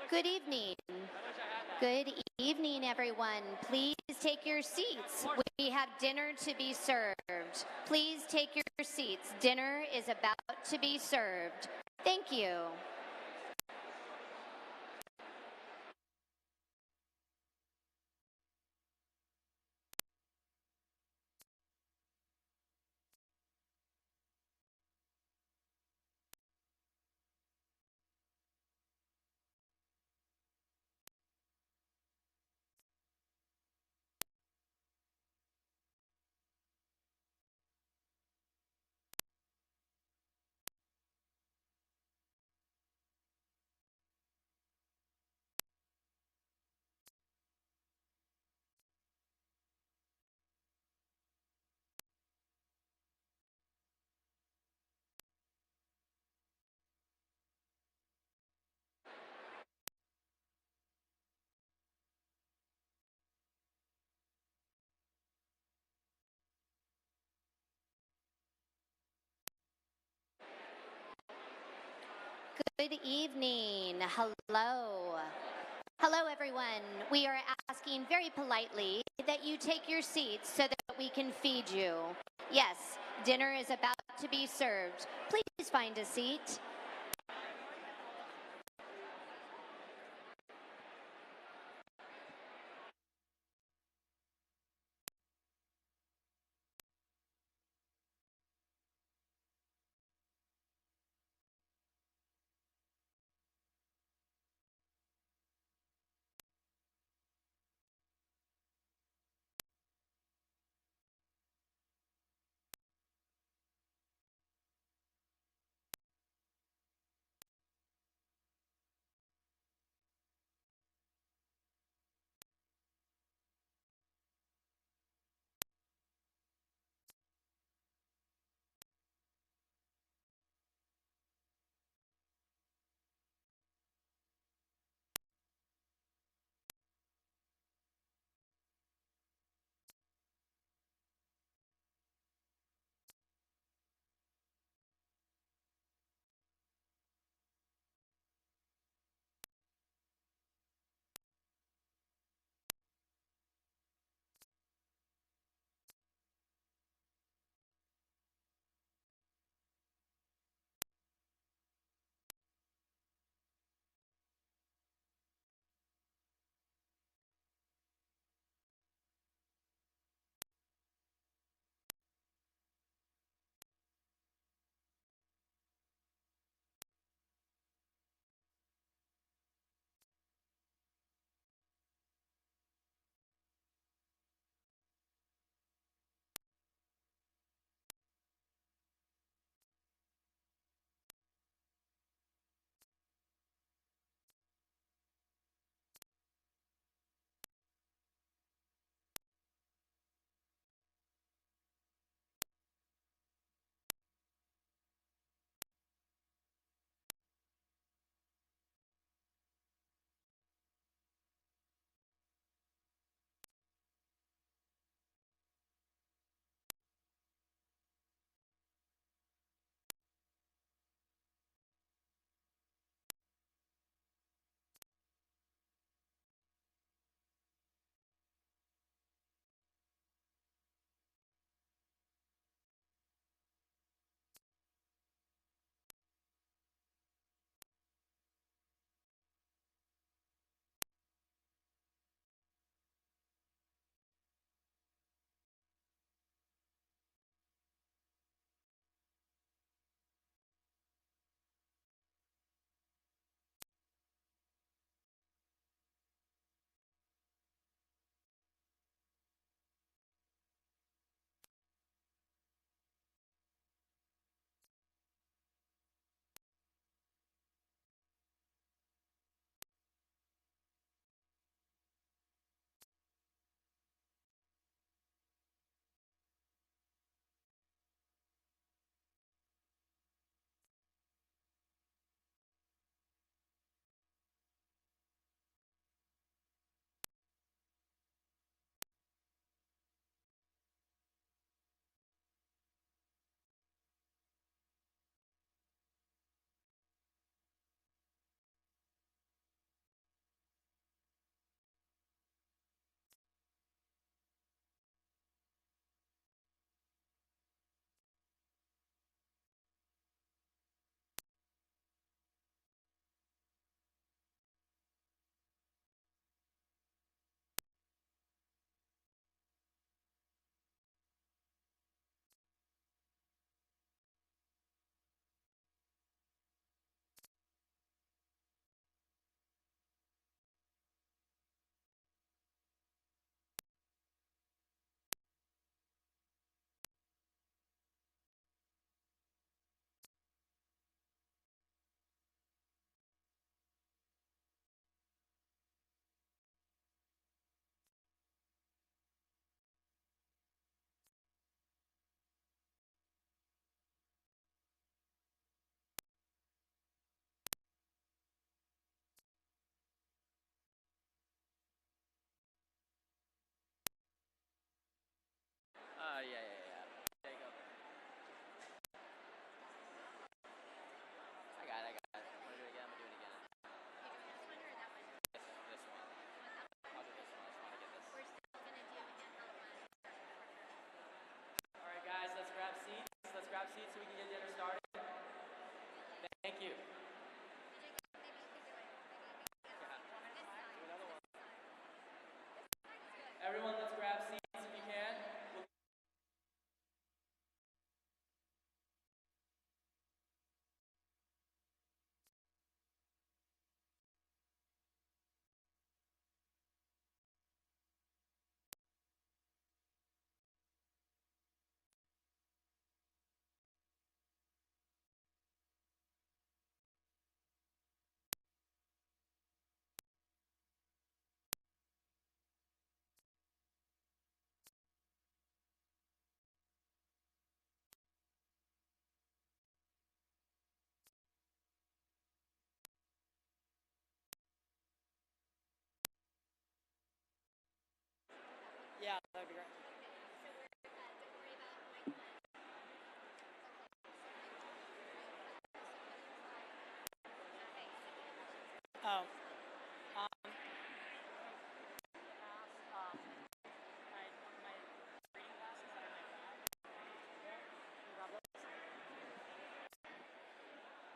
Good evening. Good evening, everyone. Please take your seats. We have dinner to be served. Please take your seats. Dinner is about to be served. Thank you. Good evening. Hello. Hello, everyone. We are asking very politely that you take your seats so that we can feed you. Yes, dinner is about to be served. Please find a seat. grab seats so we can get dinner started? Thank you. Everyone, let's grab seats if you can. Yeah, that'd be great. Oh.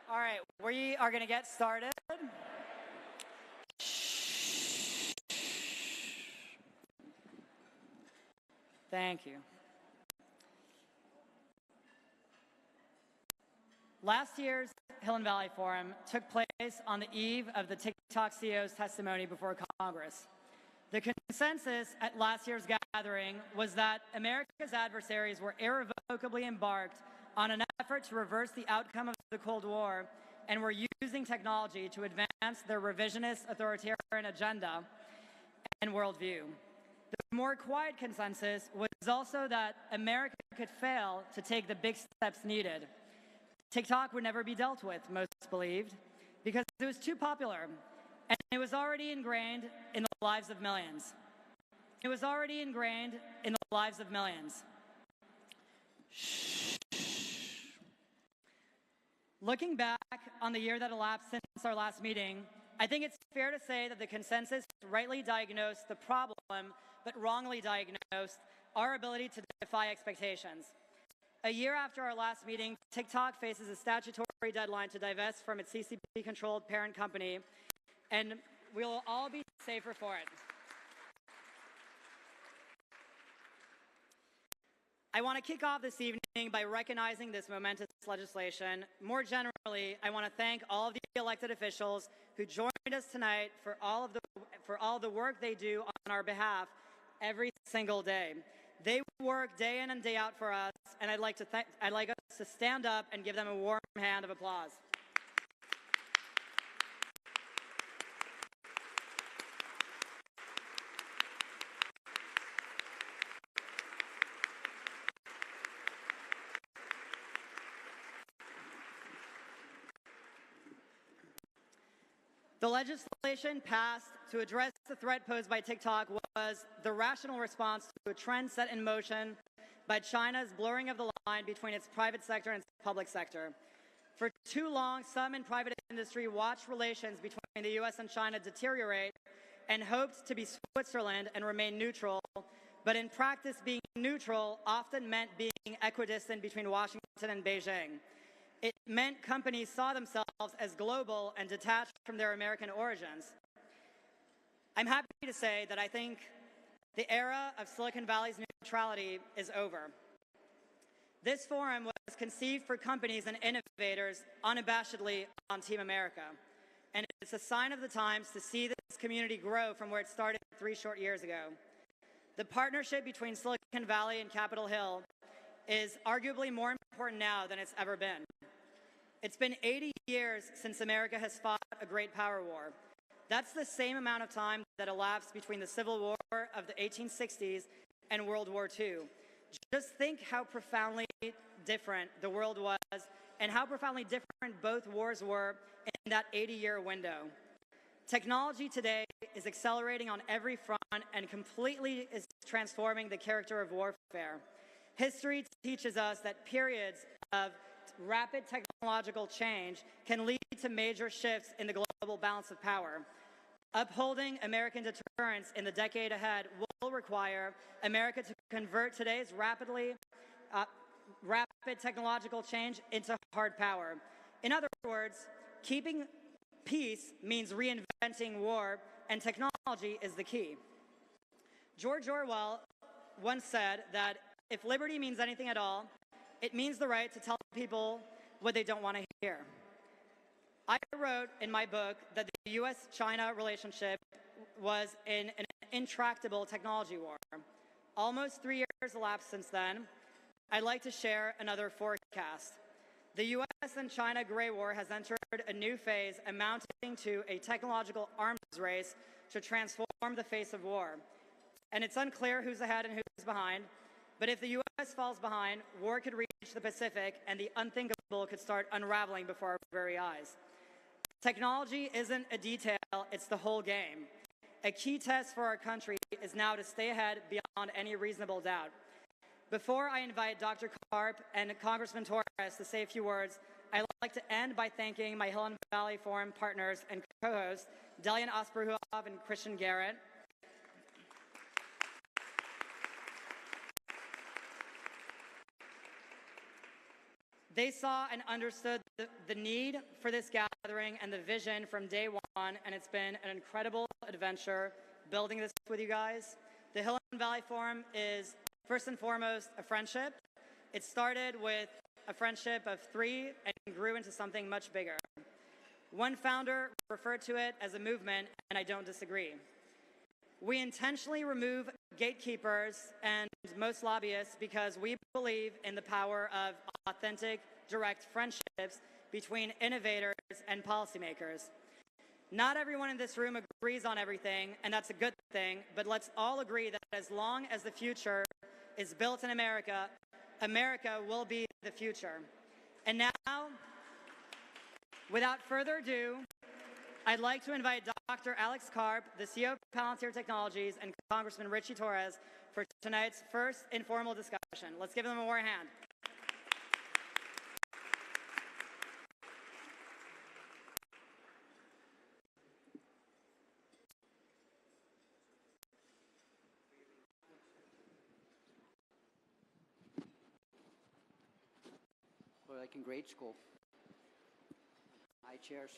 All right, we are going to get started. Thank you. Last year's Hill and Valley Forum took place on the eve of the TikTok CEO's testimony before Congress. The consensus at last year's gathering was that America's adversaries were irrevocably embarked on an effort to reverse the outcome of the Cold War and were using technology to advance their revisionist authoritarian agenda and worldview. The more quiet consensus was also that America could fail to take the big steps needed. TikTok would never be dealt with, most believed, because it was too popular, and it was already ingrained in the lives of millions. It was already ingrained in the lives of millions. Looking back on the year that elapsed since our last meeting, I think it's fair to say that the consensus rightly diagnosed the problem, but wrongly diagnosed our ability to defy expectations. A year after our last meeting, TikTok faces a statutory deadline to divest from its CCP-controlled parent company, and we will all be safer for it. I want to kick off this evening by recognizing this momentous legislation. More generally, I want to thank all of the elected officials who joined us tonight for all the work they do on our behalf every single day. They work day in and day out for us, and I'd like us to stand up and give them a warm hand of applause. The legislation passed to address the threat posed by TikTok was the rational response to a trend set in motion by China's blurring of the line between its private sector and its public sector. For too long, some in private industry watched relations between the US and China deteriorate and hoped to be Switzerland and remain neutral, but in practice being neutral often meant being equidistant between Washington and Beijing. It meant companies saw themselves as global and detached from their American origins. I'm happy to say that I think the era of Silicon Valley's neutrality is over. This forum was conceived for companies and innovators unabashedly on Team America, and it's a sign of the times to see this community grow from where it started 3 short years ago. The partnership between Silicon Valley and Capitol Hill is arguably more important now than it's ever been. It's been 80 years since America has fought a great power war. That's the same amount of time that elapsed between the Civil War of the 1860s and World War II. Just think how profoundly different the world was and how profoundly different both wars were in that 80-year window. Technology today is accelerating on every front and completely is transforming the character of warfare. History teaches us that periods of rapid technological change can lead to major shifts in the global balance of power. Upholding American deterrence in the decade ahead will require America to convert today's rapidly rapid technological change into hard power. In other words, keeping peace means reinventing war, and technology is the key. George Orwell once said that if liberty means anything at all, it means the right to tell people what they don't want to hear. I wrote in my book that the US-China relationship was in an intractable technology war. Almost 3 years elapsed since then. I'd like to share another forecast. The US and China gray war has entered a new phase amounting to a technological arms race to transform the face of war. And it's unclear who's ahead and who's behind, but if the US falls behind, war could reach the Pacific and the unthinkable could start unraveling before our very eyes. Technology isn't a detail, it's the whole game. A key test for our country is now to stay ahead beyond any reasonable doubt. Before I invite Dr. Karp and Congressman Torres to say a few words, I'd like to end by thanking my Hill and Valley Forum partners and co-hosts, Delian Asperhuov and Christian Garrett. They saw and understood the need for this gathering and the vision from day one, and it's been an incredible adventure building this with you guys. The Hill and Valley Forum is first and foremost a friendship. It started with a friendship of 3 and grew into something much bigger. One founder referred to it as a movement, and I don't disagree. We intentionally remove gatekeepers and most lobbyists because we believe in the power of authentic, direct friendships between innovators and policymakers. Not everyone in this room agrees on everything, and that's a good thing, but let's all agree that as long as the future is built in America, America will be the future. And now, without further ado, I'd like to invite Dr. Alex Karp, the CEO of Palantir Technologies, and Congressman Ritchie Torres for tonight's first informal discussion. Let's give them a warm hand. Or like in grade school. High chairs.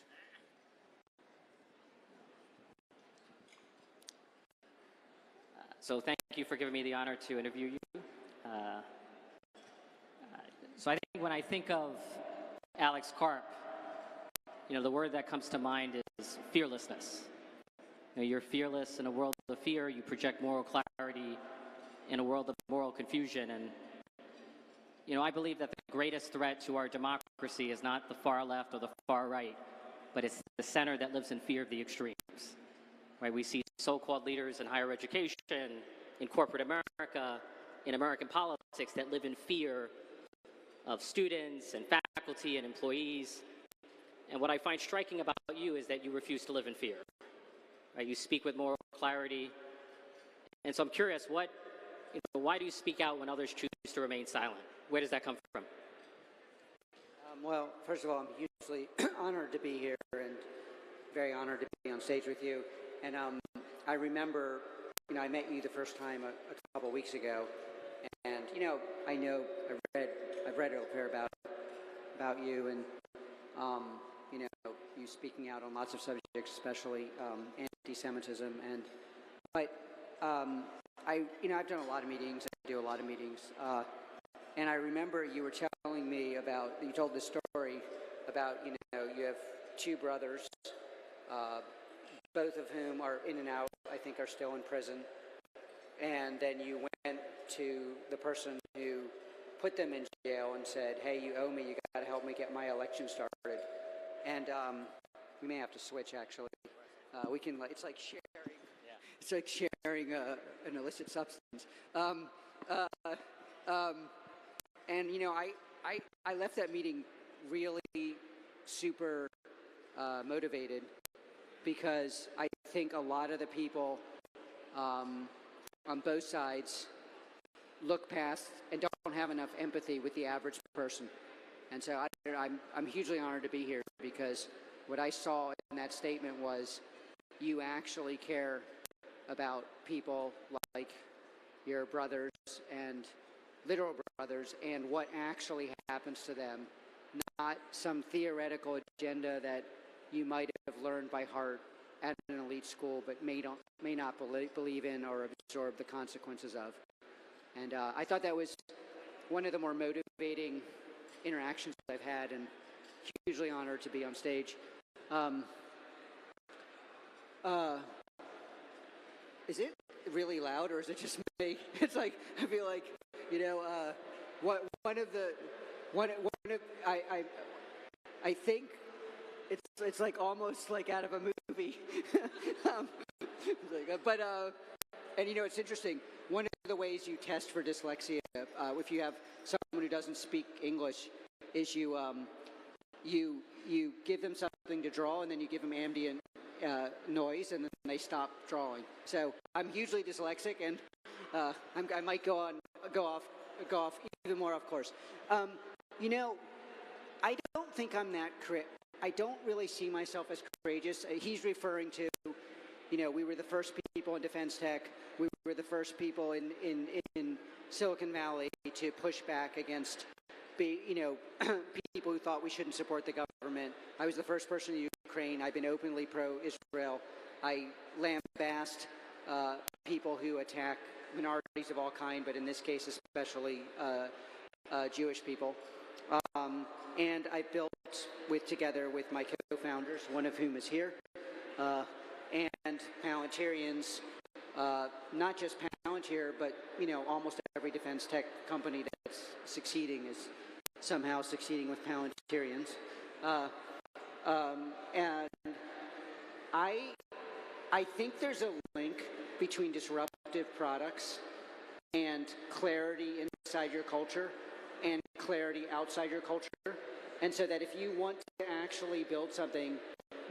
So thank you for giving me the honor to interview you. So I think when I think of Alex Karp, the word that comes to mind is fearlessness. You're fearless in a world of fear. You project moral clarity in a world of moral confusion. And I believe that the greatest threat to our democracy is not the far left or the far right, but it's the center that lives in fear of the extremes. Right? We see so-called leaders in higher education, in corporate America, in American politics that live in fear of students and faculty and employees. And what I find striking about you is that you refuse to live in fear. Right? You speak with moral clarity. And so I'm curious, why do you speak out when others choose to remain silent? Where does that come from? Well, first of all, I'm hugely honored to be here and very honored to be on stage with you. And I remember, I met you the first time a couple weeks ago, and I've read a fair about you, and you speaking out on lots of subjects, especially anti-Semitism, but I've done a lot of meetings. I do a lot of meetings, and I remember you were telling me you told this story about you have 2 brothers. Both of whom are in and out, I think are still in prison. And then you went to the person who put them in jail and said, hey, you owe me, you got to help me get my election started. And we may have to switch, actually. It's like sharing. Yeah. It's like sharing an illicit substance. I left that meeting really super motivated, because I think a lot of the people on both sides look past and don't have enough empathy with the average person. And so I'm hugely honored to be here, because what I saw in that statement was you actually care about people like your brothers and literal brothers and what actually happens to them, not some theoretical agenda that you might have learned by heart at an elite school but may not believe in or absorb the consequences of. And I thought that was one of the more motivating interactions I've had, and hugely honored to be on stage. Is it really loud, or is it just me? It's like, I feel like, you know, I think it's like almost like out of a movie. And you know, it's interesting. One of the ways you test for dyslexia, if you have someone who doesn't speak English, is you give them something to draw, and then you give them ambient noise, and then they stop drawing. So I'm hugely dyslexic, and I might go off even more off course. You know, I don't think I'm that I don't really see myself as courageous. He's referring to, you know, we were the first people in defense tech. We were the first people in Silicon Valley to push back against, people who thought we shouldn't support the government. I was the first person in Ukraine. I've been openly pro-Israel. I lambast people who attack minorities of all kind, but in this case especially Jewish people. And I built together with my co-founders, one of whom is here, and Palantirians, not just Palantir, but almost every defense tech company that's succeeding is somehow succeeding with Palantirians. And I think there's a link between disruptive products and clarity inside your culture and clarity outside your culture. And so that if you want to actually build something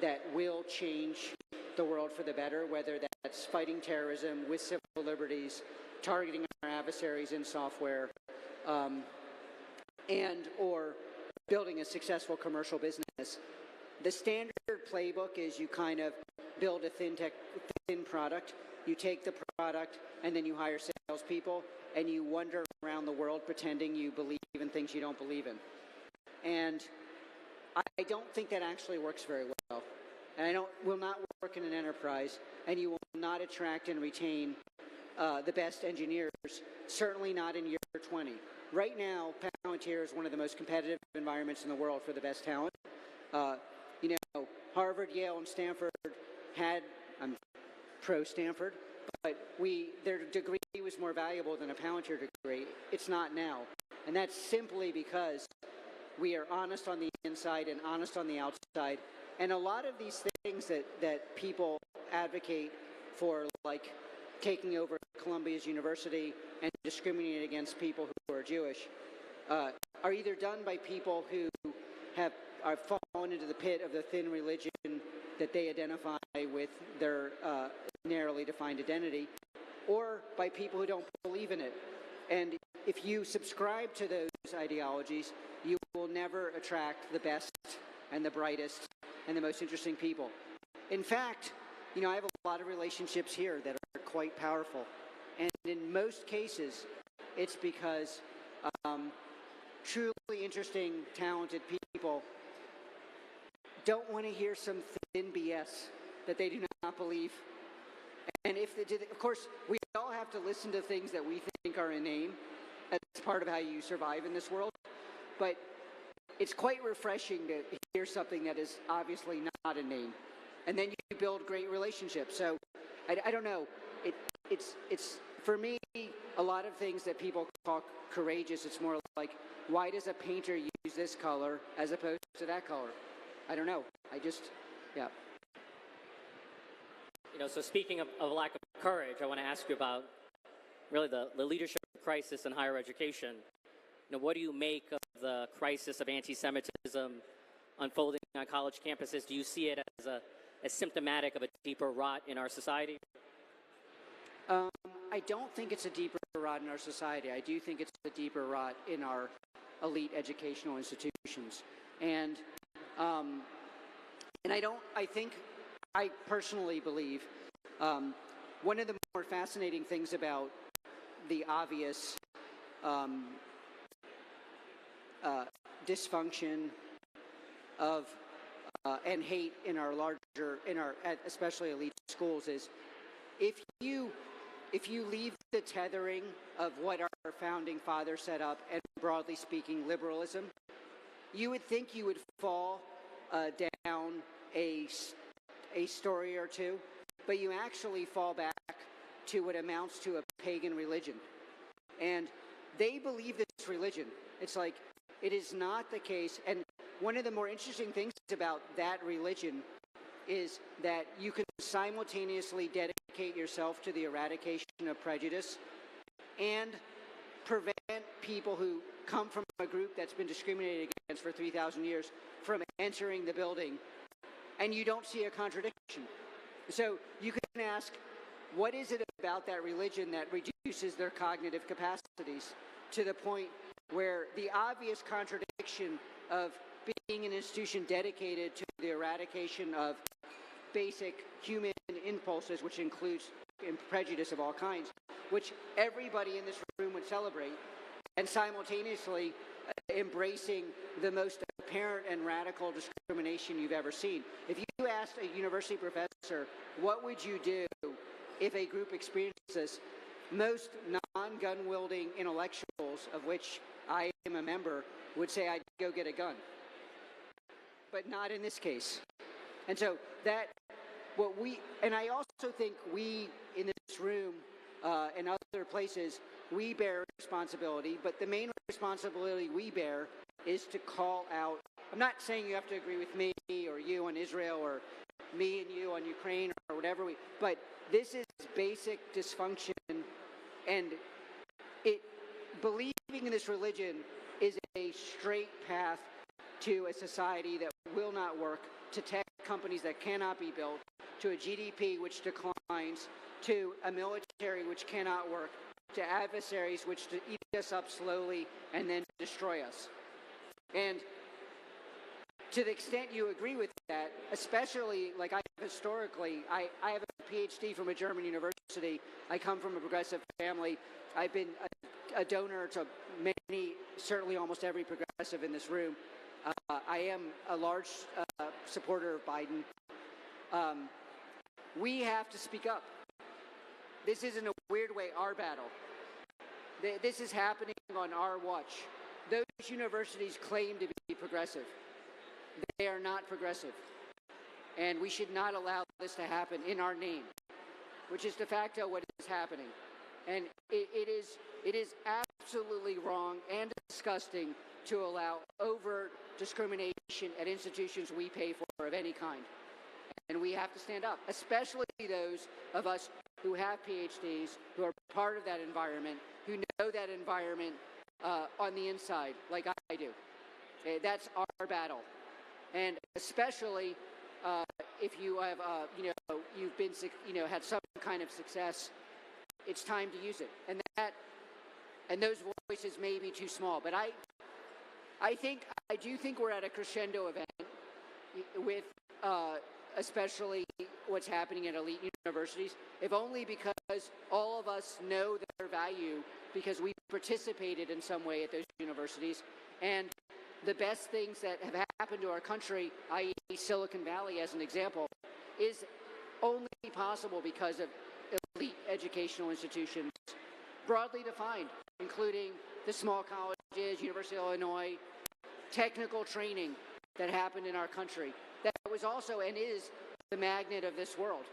that will change the world for the better, whether that's fighting terrorism with civil liberties, targeting our adversaries in software, and or building a successful commercial business, the standard playbook is you kind of build a thin product, you take the product, and then you hire salespeople, and you wander around the world pretending you believe in things you don't believe in. And I don't think that actually works very well. And will not work in an enterprise, and you will not attract and retain the best engineers, certainly not in year 20. Right now, Palantir is one of the most competitive environments in the world for the best talent. Harvard, Yale, and Stanford I'm pro-Stanford, but their degree was more valuable than a Palantir degree. It's not now. And that's simply because we are honest on the inside and honest on the outside. And a lot of these things that people advocate for, like taking over Columbia's university and discriminating against people who are Jewish, are either done by people who are fallen into the pit of the thin religion that they identify with their narrowly defined identity, or by people who don't believe in it. And if you subscribe to those ideologies, you will never attract the best and the brightest and the most interesting people. In fact, I have a lot of relationships here that are quite powerful. And in most cases, it's because truly interesting, talented people don't want to hear some thin BS that they do not believe. And if they did, of course, we all have to listen to things that we think are inane. That's part of how you survive in this world. But it's quite refreshing to hear something that is obviously not inane. And then you build great relationships. So I don't know. It's for me, a lot of things that people call courageous, it's more like, why does a painter use this color as opposed to that color? I don't know. Yeah. So speaking of lack of courage, I want to ask you about really the leadership crisis in higher education. What do you make of the crisis of anti-Semitism unfolding on college campuses? Do you see it as symptomatic of a deeper rot in our society? I don't think it's a deeper rot in our society. I do think it's a deeper rot in our elite educational institutions. And I personally believe one of the more fascinating things about the obvious um, dysfunction of and hate in our especially elite schools is if you leave the tethering of what our founding fathers set up and broadly speaking liberalism, you would think you would fall down a story or two, but you actually fall back to what amounts to a pagan religion. And they believe this religion. It's like, it is not the case. And one of the more interesting things about that religion is that you can simultaneously dedicate yourself to the eradication of prejudice and prevent people who come from a group that's been discriminated against for 3,000 years from entering the building, and you don't see a contradiction. So you can ask, what is it about that religion that reduces their cognitive capacities to the point where the obvious contradiction of being an institution dedicated to the eradication of basic human impulses, which includes prejudice of all kinds, which everybody in this room would celebrate, and simultaneously embracing the most apparent and radical discrimination you've ever seen. If you asked a university professor, what would you do if a group experienced this, most non-gun-wielding intellectuals, of which I am a member, would say, I'd go get a gun. But not in this case. And so and I also think we in this room and other places, we bear responsibility, but the main responsibility we bear is to call out. I'm not saying you have to agree with me or you on Israel or me and you on Ukraine or whatever but this is basic dysfunction, and believing in this religion is a straight path to a society that will not work, to tech companies that cannot be built, to a GDP which declines, to a military which cannot work, to adversaries which eat us up slowly and then destroy us. And to the extent you agree with that, especially like historically, I have a PhD from a German university. I come from a progressive family. I've been a donor to many, certainly almost every progressive in this room. I am a large supporter of Biden. We have to speak up. This is, in a weird way, our battle. This is happening on our watch. Those universities claim to be progressive. They are not progressive. And we should not allow this to happen in our name, which is de facto what is happening. And it is absolutely wrong and disgusting to allow overt discrimination at institutions we pay for of any kind. And we have to stand up, especially those of us who have PhDs, who are part of that environment, who know that environment on the inside, like I do. That's our battle. And especially if you have, you've been, had some kind of success, it's time to use it. And those voices may be too small, but I do think we're at a crescendo event with especially what's happening at elite universities, if only because all of us know their value because we participated in some way at those universities. And the best things that have happened to our country, i.e. Silicon Valley as an example, is only possible because of elite educational institutions, broadly defined, including the small colleges, University of Illinois, technical training that happened in our country. That was also and is the magnet of this world.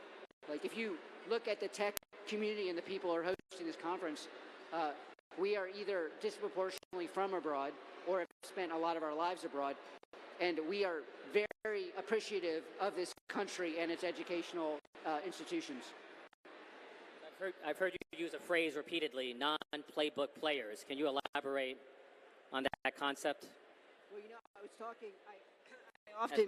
Like if you look at the tech community and the people who are hosting this conference, we are either disproportionately from abroad or have spent a lot of our lives abroad, and we are very appreciative of this country and its educational institutions. I've heard you use a phrase repeatedly, non-playbook players. Can you elaborate on that concept? Well, I was talking, I often,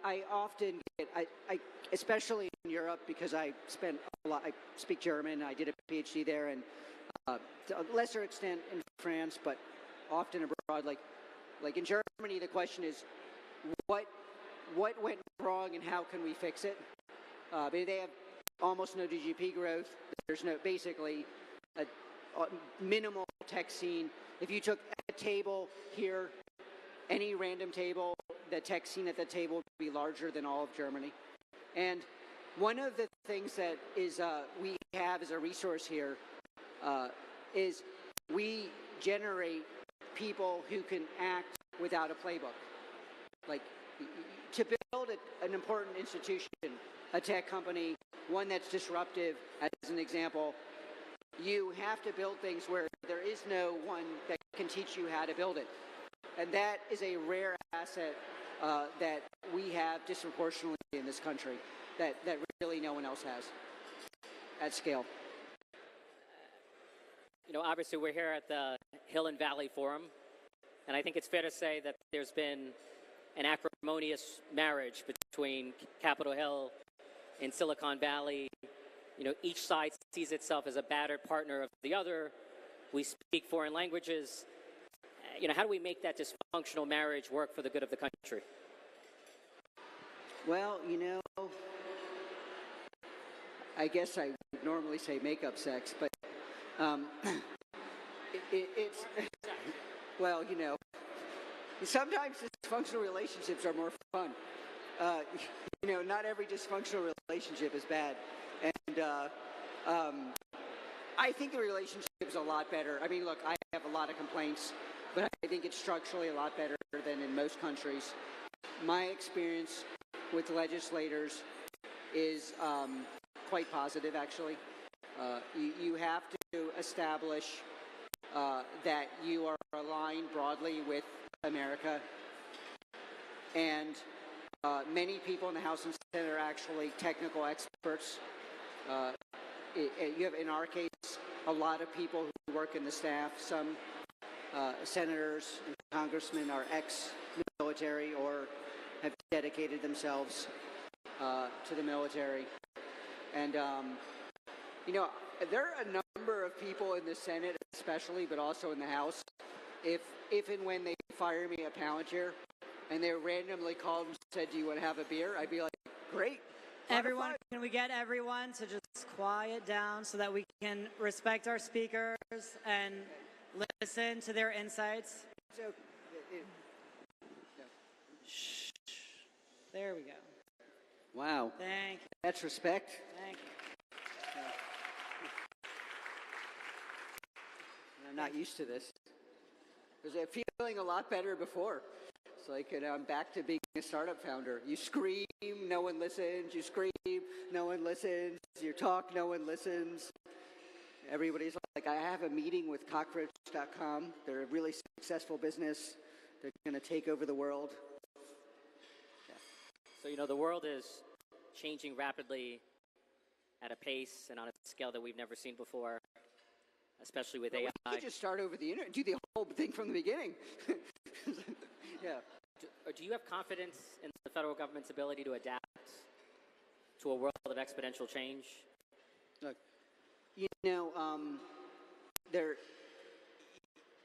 I often get, I especially in Europe, because I spent a lot, I speak German, I did a PhD there, and to a lesser extent in France, but often abroad, like in Germany, the question is, what went wrong and how can we fix it? They have almost no GDP growth. There's basically minimal tech scene. If you took a table here, any random table, the tech scene at the table would be larger than all of Germany. And one of the things that is we have as a resource here is we generate people who can act without a playbook. Like, to build an important institution, a tech company, one that's disruptive, as an example, you have to build things where there is no one that can teach you how to build it. And that is a rare asset that we have disproportionately in this country that really no one else has at scale. You know, obviously we're here at the Hill and Valley Forum, and I think it's fair to say that there's been an acrimonious marriage between Capitol Hill and Silicon Valley. You know, each side sees itself as a battered partner of the other. We speak foreign languages. You know, how do we make that dysfunctional marriage work for the good of the country? Well, you know, I guess I would normally say make-up sex, but it's, well, you know, sometimes dysfunctional relationships are more fun. You know, not every dysfunctional relationship is bad. And I think the relationship is a lot better. I mean, look, I have a lot of complaints, but I think it's structurally a lot better than in most countries. My experience with legislators is quite positive, actually. You have to establish that you are aligned broadly with America. And many people in the House and Senate are actually technical experts. You have, in our case, a lot of people who work in the staff. Some senators and congressmen are ex-military or have dedicated themselves to the military. And, you know, there are a number of people in the Senate, especially, but also in the House. If and when they fire me at Palantir and they randomly called and said, "Do you want to have a beer?" I'd be like, "Great." Everyone, can we get everyone to just quiet down so that we can respect our speakers and listen to their insights? So, Shh. There we go. wow. Thank you. That's respect. Thank you. I'm not used to this. Because I'm feeling a lot better before. It's like, you know, I'm back to being a startup founder. You scream, no one listens. You scream, no one listens. You talk, no one listens. Everybody's like, I have a meeting with cockroach.com. They're a really successful business. They're going to take over the world. Yeah. So, you know, the world is changing rapidly at a pace and on a scale that we've never seen before, especially with AI. We could just start over the internet, do the whole thing from the beginning. Yeah. Do you have confidence in the federal government's ability to adapt to a world of exponential change? Look, you know,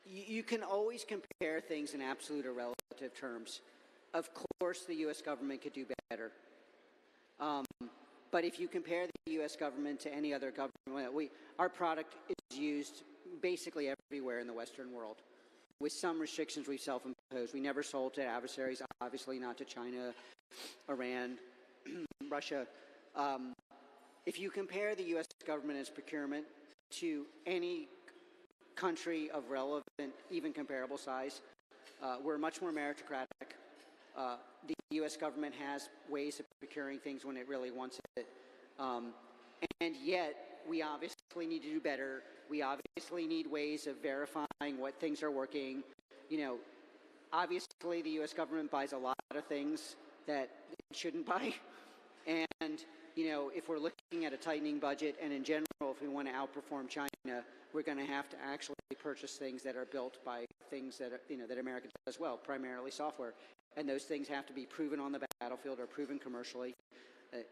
you can always compare things in absolute or relative terms. Of course, the U.S. government could do better. But if you compare the U.S. government to any other government, our product is used basically everywhere in the Western world, with some restrictions we self-imposed. We never sold to adversaries, obviously not to China, Iran, Russia. If you compare the U.S. government as procurement to any country of relevant, even comparable size, we're much more meritocratic. The U.S. government has ways of procuring things when it really wants it. And yet, we obviously need to do better. We obviously need ways of verifying what things are working. You know, obviously the U.S. government buys a lot of things that it shouldn't buy. And, you know, if we're looking at a tightening budget and in general, if we want to outperform China, we're going to have to actually purchase things that are built by things that, you know, that America does well, primarily software. And those things have to be proven on the battlefield or proven commercially.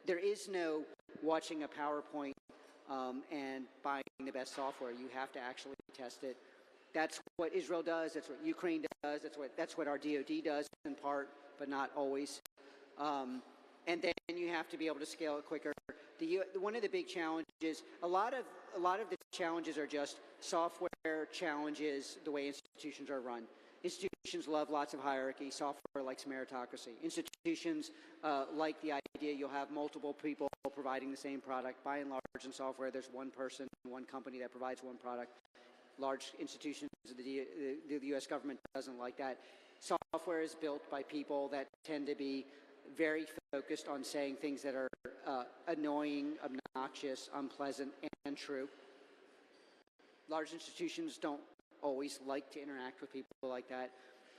There is no watching a PowerPoint and buying the best software. You have to actually test it. That's what Israel does. That's what Ukraine does. That's what our DoD does in part, but not always. And then you have to be able to scale it quicker. one of the big challenges, a lot of the challenges are just software challenges, the way institutions are run. Institutions love lots of hierarchy. Software likes meritocracy. Institutions like the idea you'll have multiple people providing the same product. By and large, in software, there's one person, one company that provides one product. Large institutions, the U.S. government doesn't like that. Software is built by people that tend to be very focused on saying things that are annoying, obnoxious, unpleasant, and true. Large institutions don't always like to interact with people like that.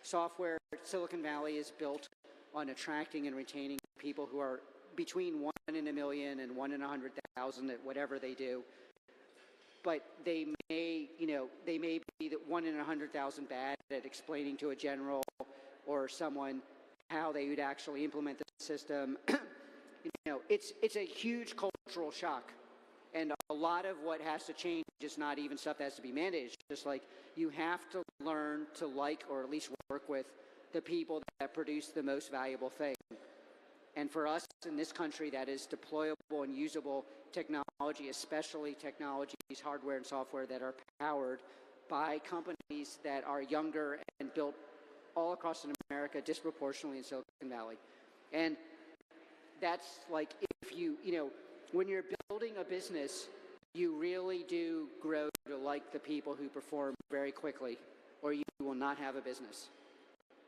Software, Silicon Valley is built on attracting and retaining people who are between 1 in a million and 1 in 100,000 at whatever they do. But they may be the 1 in 100,000 bad at explaining to a general or someone how they would actually implement the system. It's a huge cultural shock. And a lot of what has to change is not even stuff that has to be mandated. It's just like you have to learn to like or at least work with the people that produce the most valuable thing. And for us in this country, that is deployable and usable technology, especially technologies, hardware and software that are powered by companies that are younger and built all across America, disproportionately in Silicon Valley. And that's like when you're building a business, you really do grow to like the people who perform very quickly, or you will not have a business.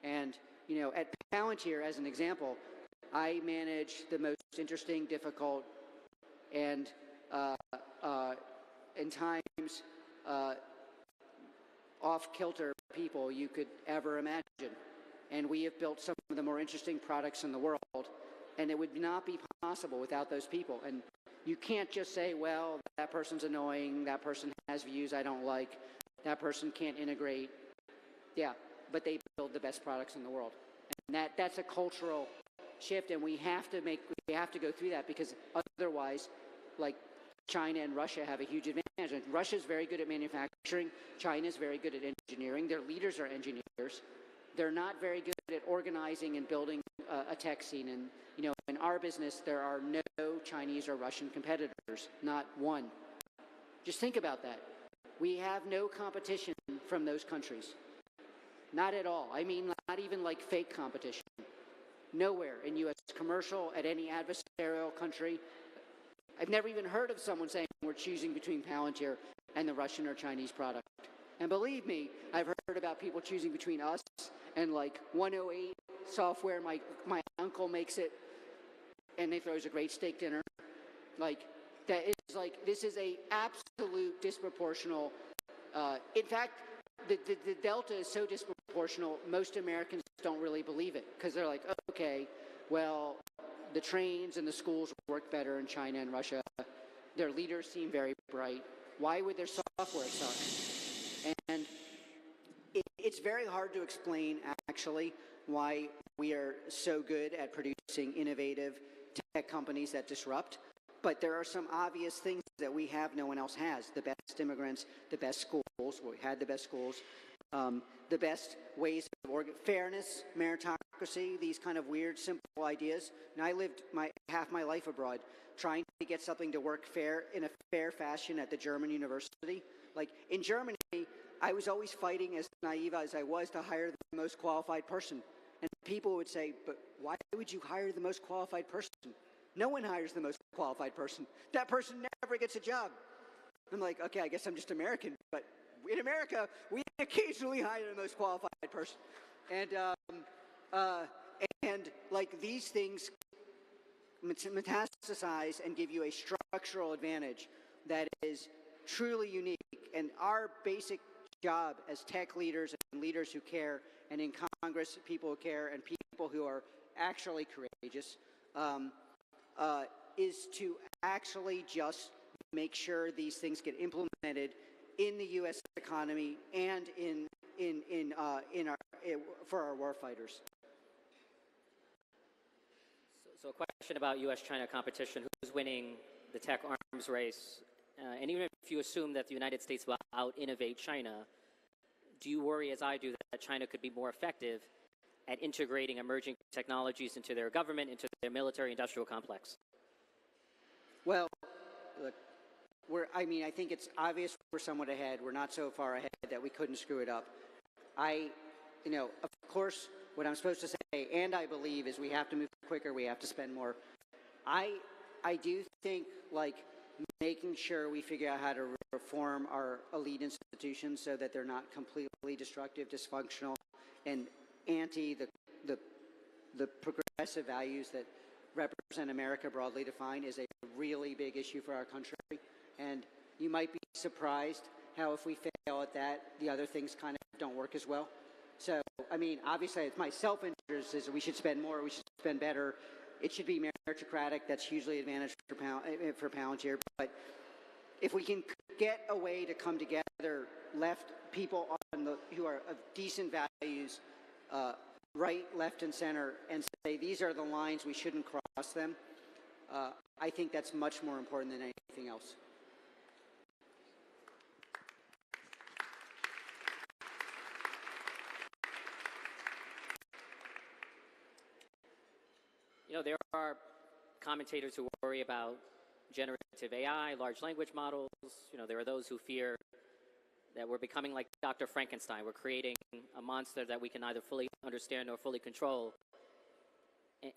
And, at Palantir, as an example, I manage the most interesting, difficult, and in times off-kilter people you could ever imagine. And we have built some of the more interesting products in the world, and it would not be possible without those people. And you can't just say, well, that person's annoying, that person has views I don't like, that person can't integrate. Yeah, but they build the best products in the world. And that's a cultural shift, and we have to go through that, because otherwise, like, China and Russia have a huge advantage. And Russia's very good at manufacturing. China's very good at engineering. Their leaders are engineers. They're not very good at organizing and building a tech scene. And, in our business, there are no Chinese or Russian competitors, not one. Just think about that. We have no competition from those countries. Not at all. I mean, not even like fake competition. Nowhere in U.S. commercial, at any adversarial country. I've never even heard of someone saying we're choosing between Palantir and the Russian or Chinese product. And believe me, I've heard about people choosing between us and like 108 software. My uncle makes it, and he throws a great steak dinner. Like, that is like, this is a absolute disproportional. In fact, the delta is so disproportional, most Americans don't really believe it, because they're like, okay, well, the trains and the schools work better in China and Russia. Their leaders seem very bright. Why would their software suck? And it's very hard to explain, actually, why we are so good at producing innovative tech companies that disrupt. But there are some obvious things that we have no one else has. The best immigrants, the best schools. We had the best schools. The best ways of fairness, meritocracy, these kind of weird, simple ideas. And I lived half my life abroad, trying to get something to work in a fair fashion at the German university. Like, in Germany, I was always fighting, as naive as I was, to hire the most qualified person. And people would say, but why would you hire the most qualified person? No one hires the most qualified person. That person never gets a job. I'm like, okay, I guess I'm just American, but in America, we occasionally hire the most qualified person. And like, these things metastasize and give you a structural advantage that is truly unique. And our basic job as tech leaders and leaders who care, and in Congress, people who care, and people who are actually courageous, is to actually just make sure these things get implemented in the U.S. economy and for our warfighters. So a question about U.S.-China competition. Who's winning the tech arms race? And even if you assume that the United States will out-innovate China, do you worry, as I do, that China could be more effective at integrating emerging technologies into their government, into their military-industrial complex? Well, look, I think it's obvious we're somewhat ahead. We're not so far ahead that we couldn't screw it up. Of course, what I'm supposed to say, and I believe, is we have to move quicker, we have to spend more. I do think, making sure we figure out how to reform our elite institutions so that they're not completely destructive, dysfunctional, and anti the progressive values that represent America broadly defined is a really big issue for our country. And you might be surprised how if we fail at that, the other things kind of don't work as well. So, obviously, it's my self-interest is we should spend more, we should spend better. It should be meritocratic. That's hugely advantage for Palantir. But if we can get a way to come together, people who are of decent values, right, left, and center, and say these are the lines, we shouldn't cross them, I think that's much more important than anything else. There are commentators who worry about generative AI, large language models. There are those who fear that we're becoming like Dr. Frankenstein. We're creating a monster that we can neither fully understand nor fully control.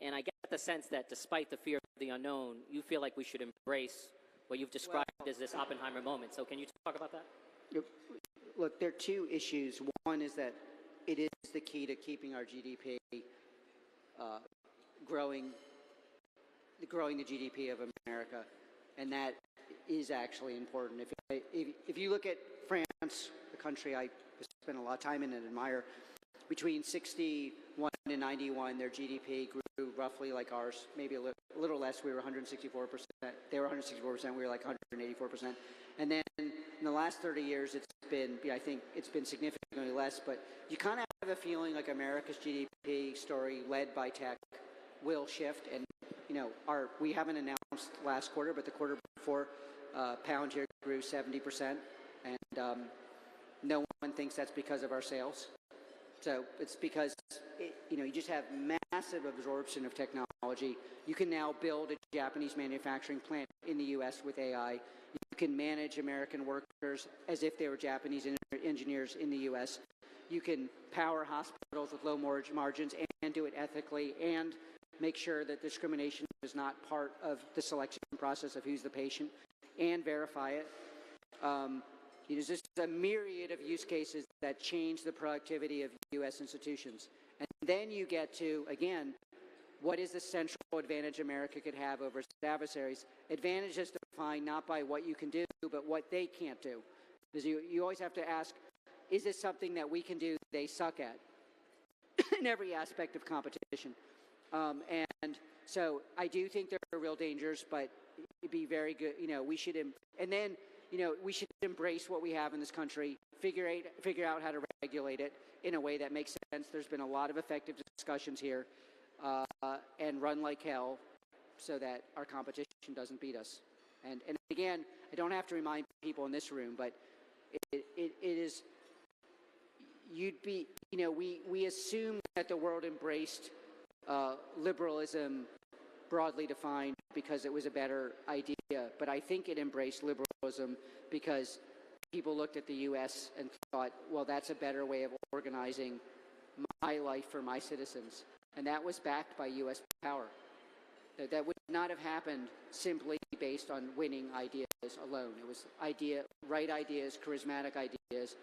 And I get the sense that despite the fear of the unknown, you feel like we should embrace what you've described as this Oppenheimer moment. So can you talk about that? Look, there are two issues. One is that it is the key to keeping our GDP growing the GDP of America, and that is actually important. If you look at France, the country I spent a lot of time in and admire, between 61 and 91, their GDP grew roughly like ours, maybe a little less. We were 164%. They were 164%. We were like 184%. And then in the last 30 years, I think it's been significantly less. But you kind of have a feeling like America's GDP story, led by tech, will shift. And we haven't announced last quarter, but the quarter before, Palantir grew 70%, and no one thinks that's because of our sales. So it's because you just have massive absorption of technology. You can now build a Japanese manufacturing plant in the U.S. with AI. You can manage American workers as if they were Japanese engineers in the U.S. You can power hospitals with low margins and do it ethically and make sure that discrimination is not part of the selection process of who's the patient, and verify it. There's just a myriad of use cases that change the productivity of U.S. institutions. And then you get to, again, what is the central advantage America could have over its adversaries? Advantage is defined not by what you can do, but what they can't do. Because you always have to ask, is this something that we can do they suck at? In every aspect of competition. And so I do think there are real dangers, but it'd be very good. We should, we should embrace what we have in this country, figure out how to regulate it in a way that makes sense. There's been a lot of effective discussions here, and run like hell so that our competition doesn't beat us. And again, I don't have to remind people in this room, but it is, we assume that the world embraced liberalism broadly defined because it was a better idea, but I think it embraced liberalism because people looked at the U.S. and thought, well, that's a better way of organizing my life for my citizens. And that was backed by U.S. power. That would not have happened simply based on winning ideas alone. It was right ideas, charismatic ideas,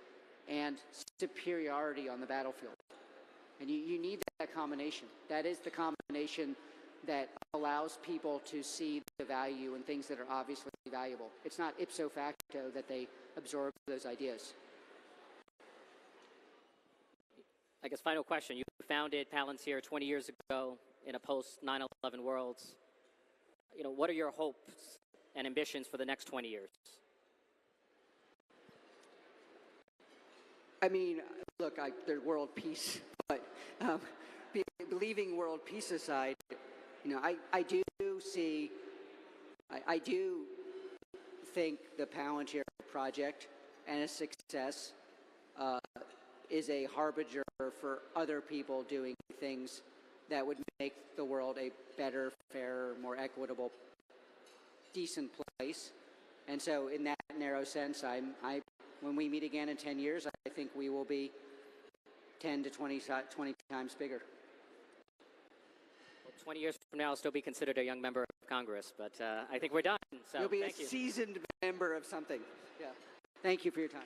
and superiority on the battlefield. And you need that combination. That is the combination that allows people to see the value in things that are obviously valuable. It's not ipso facto that they absorb those ideas. I guess final question. You founded Palantir 20 years ago in a post-9/11 world. What are your hopes and ambitions for the next 20 years? Look, there's world peace, but leaving world peace aside, I do think the Palantir project and its success is a harbinger for other people doing things that would make the world a better, fairer, more equitable decent place. And so in that narrow sense, when we meet again in 10 years, I think we will be 10 to 20 times bigger. Well, 20 years from now, I'll still be considered a young member of Congress, but I think we're done. So You'll be a thank you. seasoned member of something. Yeah. Thank you for your time.